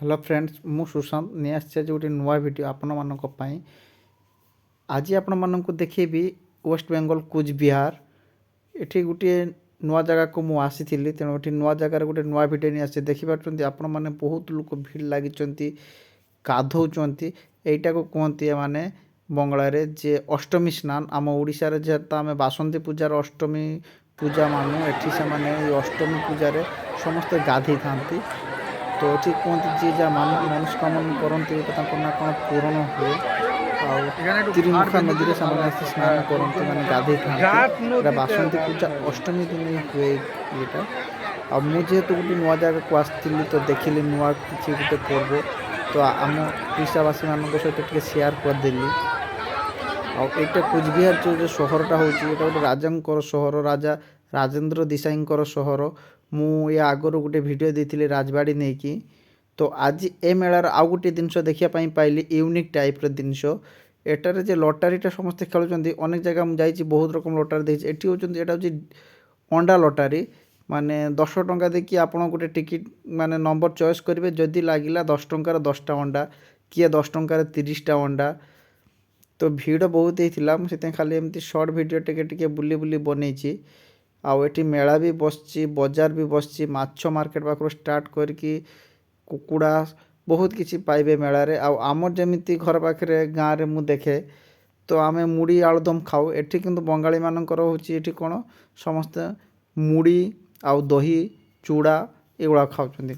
Hello friends मु सुशांत नहीं आसी गोटे नुआ वीडियो आपण मानी आज आपण मानक देखेबी वेस्ट बेंगल कूचबिहार एठी गोटे नुआ जगह को मु आसी तेणु ये नुआ जगार गोटे नुआ वीडियो नहीं आसी देखिपुंट आपण मैंने बहुत लोग भिड़ लगी गाधौंट यहीटा को कहते माने बंगलार जे अष्टमी स्नान आम ओडिशार जेहेतु आम बासंती पूजार अष्टमी पूजा मानु एठी से माने अष्टमी पूजार समस्ते गाधे था तो ये कहते जी जहाँ मनस्कामना करती ना कौन पूरण हुए आरिमुखा नदी में से स्नान करते मैंने गाधे था बासंती पूजा अष्टमी दिन ही हुए ये आ मुझे गोटे नुआ जगह को आसती तो देखिली नुआ किसी गोटे पर्व तो आम ओडावासी मान सहित शेयर करदेली आईटा कूचबिहार जो सहरटा हूँ गोटे राजा सहर राजा राजेन्द्र देसाईंकर सहर मु या आगर गोटे वीडियो देती राजबाड़ी नहीं कि तो आज ए मेलार आउ गोटे जिनस देखापी पाइली यूनिक टाइप जिनस एटार जे लटारीटा समस्ते खेलुँच अनेक जगह मुझे बहुत रकम लटारी देखी एटी हूँ अंडा लटारी माने 10 टंका देखिए आपड़ गोटे टिकेट माने नंबर चॉइस करेंगे जदि लगिला 10 टंकार 10टा अंडा किए 10 टंकार 30टा अंडा तो भिड़ बहुत होता मुझे खाली एमती सर्ट वीडियो टे बुली बुली बनई आउ एटी मेला भी बसची बजार भी बसची माछ मार्केट पाखर स्टार्ट करके कुकुड़ा बहुत किसी पाइबे मेलारे आमर जमीती घर पाखे गाँव में मु देखे तो आमे मुड़ी आलुदम खाऊ एठी किंतु बंगाली मानकर होची एठी कोन समस्त मुड़ी आउ दही चूड़ा एगुड़ा खाऊँ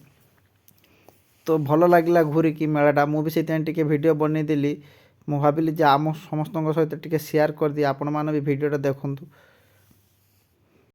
तो भल लगिला घूरी की मेलाटा मुझे से वीडियो बनईदेली मु भाविली जे आम समस्त सहित टे शेयर कर दिए आपण मैंने भी वीडियोटा देखूँ।